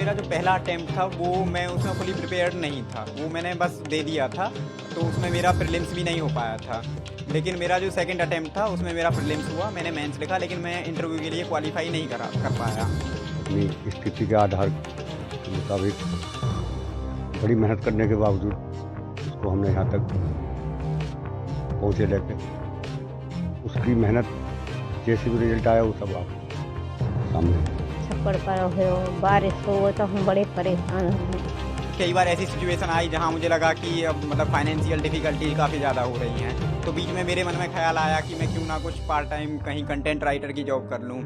मेरा जो पहला अटेम्प्ट था वो मैं उसमें फुली प्रिपेयर्ड नहीं था, वो मैंने बस दे दिया था, तो उसमें मेरा प्रीलिम्स भी नहीं हो पाया था। लेकिन मेरा जो सेकंड अटेम्प्ट था उसमें मेरा प्रीलिम्स हुआ, मैंने मेंस लिखा, लेकिन मैं इंटरव्यू के लिए क्वालिफाई नहीं कर पाया। अपनी स्थिति के आधार के मुताबिक बड़ी मेहनत करने के बावजूद उसको हमने यहाँ तक पहुँचे लेके, उसकी मेहनत जैसे भी रिजल्ट आया वो सब आप सामने। छप्पड़ पर हो, बारिश हो तो हम बड़े परेशान हैं। कई बार ऐसी सिचुएशन आई जहाँ मुझे लगा कि अब मतलब फाइनेंशियल डिफ़िकल्टी काफ़ी ज़्यादा हो रही हैं, तो बीच में मेरे मन में ख्याल आया कि मैं क्यों ना कुछ पार्ट टाइम कहीं कंटेंट राइटर की जॉब कर लूँ।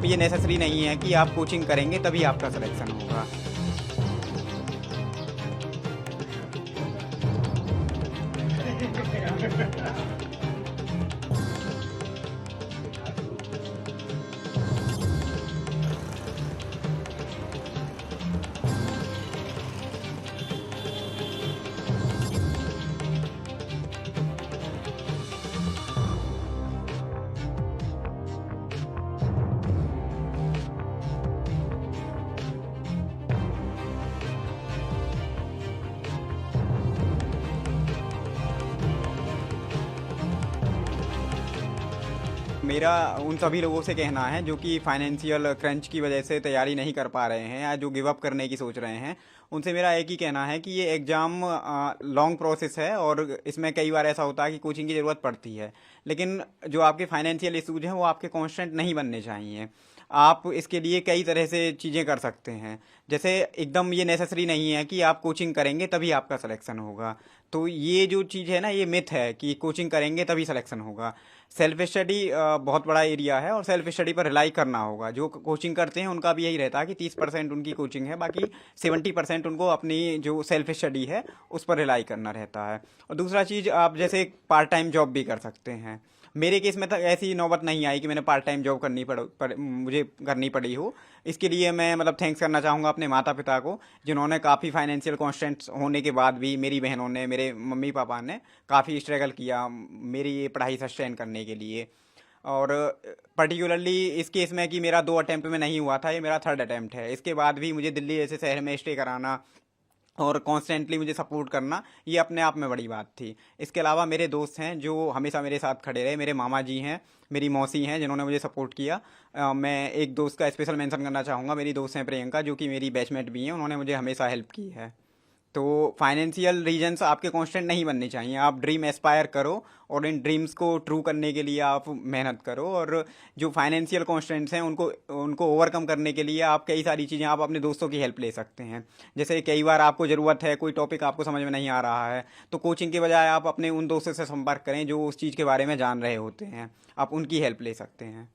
ये नेसेसरी नहीं है कि आप कोचिंग करेंगे तभी आपका सिलेक्शन होगा। मेरा उन सभी लोगों से कहना है जो कि फाइनेंशियल क्रंच की वजह से तैयारी नहीं कर पा रहे हैं या जो गिव अप करने की सोच रहे हैं, उनसे मेरा एक ही कहना है कि ये एग्ज़ाम लॉन्ग प्रोसेस है और इसमें कई बार ऐसा होता है कि कोचिंग की ज़रूरत पड़ती है, लेकिन जो आपके फाइनेंशियल इशूज हैं वो आपके कांस्टेंट नहीं बनने चाहिए। आप इसके लिए कई तरह से चीज़ें कर सकते हैं। जैसे एकदम ये नेसेसरी नहीं है कि आप कोचिंग करेंगे तभी आपका सिलेक्शन होगा। तो ये जो चीज़ है ना, ये मिथ है कि कोचिंग करेंगे तभी सिलेक्शन होगा। सेल्फ स्टडी बहुत बड़ा एरिया है और सेल्फ स्टडी पर रिलाई करना होगा। जो कोचिंग करते हैं उनका भी यही रहता है कि 30% उनकी कोचिंग है, बाकी 70% उनको अपनी जो सेल्फ स्टडी है उस पर रिलाई करना रहता है। और दूसरा चीज़, आप जैसे पार्ट टाइम जॉब भी कर सकते हैं। मेरे केस में तो ऐसी नौबत नहीं आई कि मैंने पार्ट टाइम जॉब मुझे करनी पड़ी हो। इसके लिए मैं मतलब थैंक्स करना चाहूँगा अपने माता पिता को, जिन्होंने काफ़ी फाइनेंशियल कॉन्स्टेंट्स होने के बाद भी, मेरी बहनों ने, मेरे मम्मी पापा ने काफ़ी स्ट्रगल किया मेरी ये पढ़ाई सस्टेन करने के लिए। और पर्टिकुलरली इस केस में कि मेरा 2 अटेम्प्ट में नहीं हुआ था, ये मेरा थर्ड अटेम्प्ट है। इसके बाद भी मुझे दिल्ली जैसे शहर में स्टे कराना और कॉन्स्टेंटली मुझे सपोर्ट करना, ये अपने आप में बड़ी बात थी। इसके अलावा मेरे दोस्त हैं जो हमेशा मेरे साथ खड़े रहे, मेरे मामा जी हैं, मेरी मौसी हैं जिन्होंने मुझे सपोर्ट किया। मैं एक दोस्त का स्पेशल मेंशन करना चाहूँगा, मेरी दोस्त हैं प्रियंका, जो कि मेरी बैचमेट भी हैं, उन्होंने मुझे हमेशा हेल्प की है। तो फाइनेंशियल रीजंस आपके कांस्टेंट नहीं बनने चाहिए। आप ड्रीम एस्पायर करो और इन ड्रीम्स को ट्रू करने के लिए आप मेहनत करो, और जो फाइनेंशियल कांस्टेंट्स हैं उनको उनको ओवरकम करने के लिए आप कई सारी चीज़ें, आप अपने दोस्तों की हेल्प ले सकते हैं। जैसे कई बार आपको ज़रूरत है, कोई टॉपिक आपको समझ में नहीं आ रहा है, तो कोचिंग के बजाय आप अपने उन दोस्तों से संपर्क करें जो उस चीज़ के बारे में जान रहे होते हैं, आप उनकी हेल्प ले सकते हैं।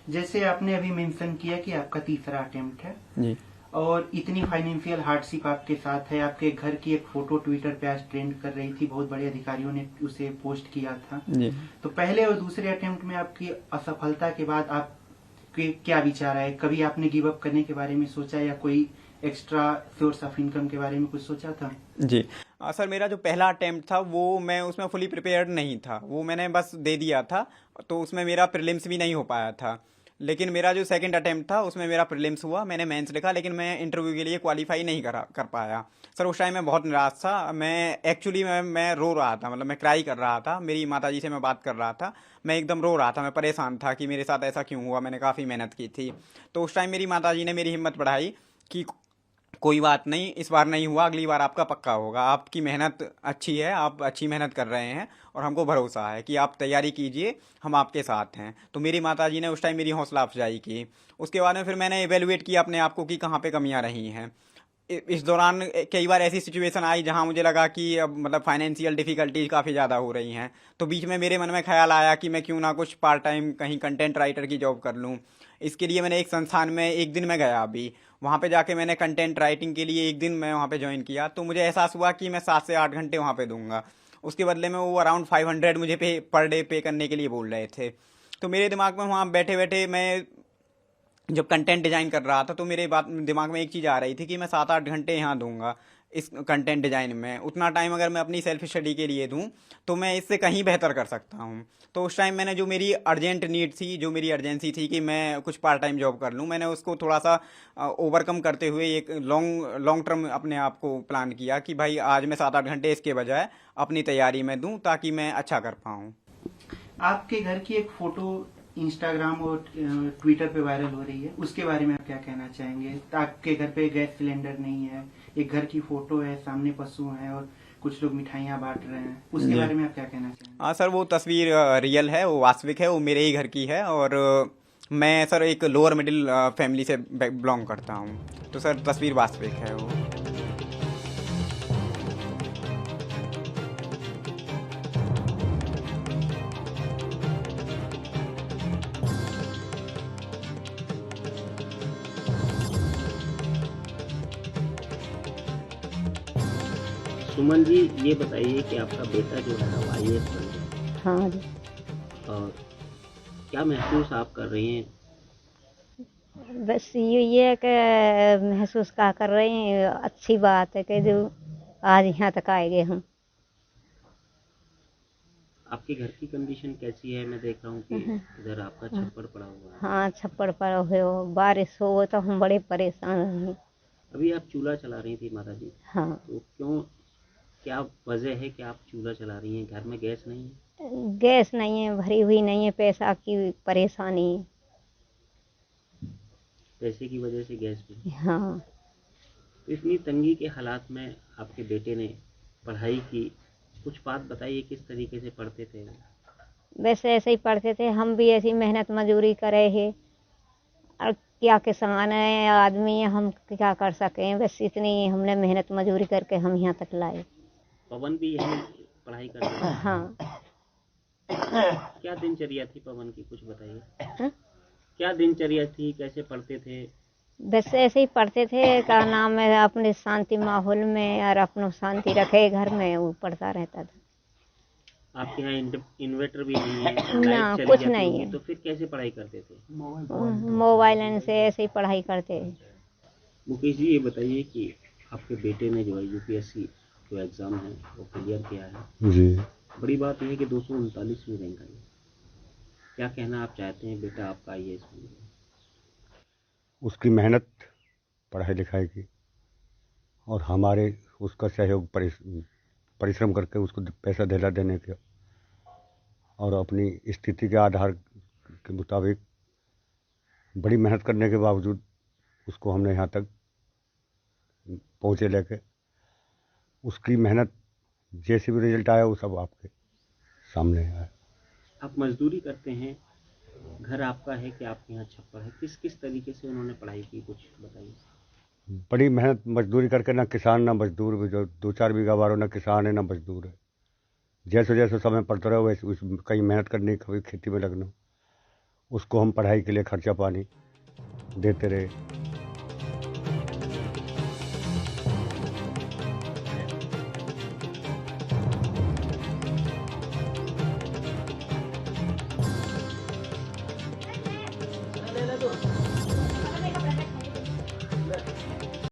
जैसे आपने अभी मेंशन किया कि आपका तीसरा अटेम्प्ट है जी। और इतनी फाइनेंशियल हार्डशिप आपके साथ है, आपके घर की एक फोटो ट्विटर पे आज ट्रेंड कर रही थी, बहुत बड़े अधिकारियों ने उसे पोस्ट किया था। जी। तो पहले और दूसरे अटेम्प्ट में आपकी असफलता के बाद आपके क्या विचार आए? कभी आपने गिव अप करने के बारे में सोचा या कोई एक्स्ट्रा सोर्स ऑफ इनकम के बारे में कुछ सोचा था? जी। सर, मेरा जो पहला अटेम्प्ट था वो मैं उसमें फुली प्रिपेयर्ड नहीं था, वो मैंने बस दे दिया था, तो उसमें मेरा प्रीलिम्स भी नहीं हो पाया था। लेकिन मेरा जो सेकंड अटेम्प्ट था उसमें मेरा प्रीलिम्स हुआ, मैंने मेंस लिखा, लेकिन मैं इंटरव्यू के लिए क्वालिफाई नहीं कर पाया। सर, उस टाइम मैं बहुत निराश था। मैं एक्चुअली मैं रो रहा था, मतलब मैं क्राई कर रहा था, मेरी माताजी से मैं बात कर रहा था, मैं एकदम रो रहा था, मैं परेशान था कि मेरे साथ ऐसा क्यों हुआ, मैंने काफ़ी मेहनत की थी। तो उस टाइम मेरी माताजी ने मेरी हिम्मत बढ़ाई कि कोई बात नहीं, इस बार नहीं हुआ, अगली बार आपका पक्का होगा, आपकी मेहनत अच्छी है, आप अच्छी मेहनत कर रहे हैं और हमको भरोसा है कि आप तैयारी कीजिए, हम आपके साथ हैं। तो मेरी माताजी ने उस टाइम मेरी हौसला अफजाई की। उसके बाद में फिर मैंने एवेलुएट किया अपने आप को कि कहाँ पे कमियाँ रही हैं। इस दौरान कई बार ऐसी सिचुएशन आई जहाँ मुझे लगा कि अब मतलब फाइनेंशियल डिफ़िकल्टीज काफ़ी ज़्यादा हो रही हैं, तो बीच में मेरे मन में ख्याल आया कि मैं क्यों ना कुछ पार्ट टाइम कहीं कंटेंट राइटर की जॉब कर लूँ। इसके लिए मैंने एक संस्थान में एक दिन में गया अभी, वहाँ पे जाके मैंने कंटेंट राइटिंग के लिए एक दिन मैं वहाँ पे ज्वाइन किया, तो मुझे एहसास हुआ कि मैं 7 से 8 घंटे वहाँ पे दूंगा, उसके बदले में वो अराउंड 500 मुझे पर डे पे करने के लिए बोल रहे थे। तो मेरे दिमाग में वहाँ बैठे बैठे मैं जब कंटेंट डिजाइन कर रहा था तो मेरे बात दिमाग में एक चीज़ आ रही थी कि मैं 7-8 घंटे यहाँ दूंगा इस कंटेंट डिजाइन में, उतना टाइम अगर मैं अपनी सेल्फ स्टडी के लिए दूं तो मैं इससे कहीं बेहतर कर सकता हूँ। तो उस टाइम मैंने जो मेरी अर्जेंट नीड थी, जो मेरी अर्जेंसी थी कि मैं कुछ पार्ट टाइम जॉब कर लूँ, मैंने उसको थोड़ा सा ओवरकम करते हुए एक लॉन्ग लॉन्ग टर्म अपने आप को प्लान किया कि भाई आज मैं 7-8 घंटे इसके बजाय अपनी तैयारी में दूं ताकि मैं अच्छा कर पाऊँ। आपके घर की एक फोटो इंस्टाग्राम और ट्विटर पे वायरल हो रही है, उसके बारे में आप क्या कहना चाहेंगे? आपके घर पे गैस सिलेंडर नहीं है, एक घर की फोटो है, सामने पशु है और कुछ लोग मिठाइयाँ बांट रहे हैं, उसके बारे में आप क्या कहना चाहेंगे? हाँ सर, वो तस्वीर रियल है, वो वास्तविक है, वो मेरे ही घर की है। और मैं सर एक लोअर मिडिल फैमिली से बिलोंग करता हूँ, तो सर तस्वीर वास्तविक है वो। सुमन जी, ये बताइए कि आपका बेटा जो है वो आईएएस बन गया, हाँ जी। और क्या महसूस आप कर रही हैं? बस ये है कि महसूस क्या कर रहे हैं, अच्छी बात है कि जो आज यहाँ तक आए गए हम। आपके घर की कंडीशन कैसी है? मैं देख रहा हूँ कि इधर आपका छप्पड़ पड़ा हुआ है। हाँ, छप्पड़ पर हो, बारिश हो तो हम बड़े परेशान हैं। अभी आप चूल्हा चला रही थी माता जी, हाँ, तो क्यों, क्या वजह है कि आप चूल्हा चला रही हैं? घर में गैस नहीं है? गैस नहीं है, भरी हुई नहीं है, पैसा की परेशानी है। पैसे की वजह से गैस भी। हाँ, तो इतनी तंगी के हालात में आपके बेटे ने पढ़ाई की, कुछ बात बताइए, किस तरीके से पढ़ते थे? वैसे ऐसे ही पढ़ते थे, हम भी ऐसी मेहनत मजूरी करे है, और क्या किसान है, आदमी है, हम क्या कर सकें, बस इतनी हमने मेहनत मजूरी करके हम यहाँ तक लाए। पवन भी यही पढ़ाई करते थे? हाँ। क्या दिनचर्या थी पवन की, कुछ बताइए। हाँ? क्या दिनचर्या थी, कैसे पढ़ते थे? बस ऐसे ही पढ़ते थे, क्या नाम है, अपने शांति माहौल में और अपनो शांति रखे घर में, वो पढ़ता रहता था। आपके यहाँ इन्वर्टर भी नहीं है, ना, लाइट चली कुछ जाती नहीं होगी, है। तो फिर कैसे पढ़ाई करते थे? मोबाइल से ऐसे ही पढ़ाई करते हैं। मुकेश जी, ये बताइए कि आपके बेटे ने जो है यूपीएससी जो एग्ज़ाम है वो क्लियर किया है जी। बड़ी बात यह है कि 239वीं रैंक आई। क्या कहना आप चाहते हैं बेटा आपका आईएएस बन गया? उसकी मेहनत पढ़ाई लिखाई की और हमारे उसका सहयोग परिश्रम करके उसको पैसा दिला देने के और अपनी स्थिति के आधार के मुताबिक बड़ी मेहनत करने के बावजूद उसको हमने यहाँ तक पहुँचे लेके। उसकी मेहनत जैसे भी रिजल्ट आया वो सब आपके सामने आया। आप मजदूरी करते हैं, घर आपका है कि आपके यहाँ छप्पर है, किस किस तरीके से उन्होंने पढ़ाई की, कुछ बताइए। बड़ी मेहनत मजदूरी करके, ना किसान ना मजदूर, भी जो 2-4 बीघा बारो, ना किसान है ना मजदूर है। जैसे जैसे समय पड़ता रहे वैसे कहीं मेहनत करनी, कभी खेती में लगना, उसको हम पढ़ाई के लिए खर्चा पानी देते रहे।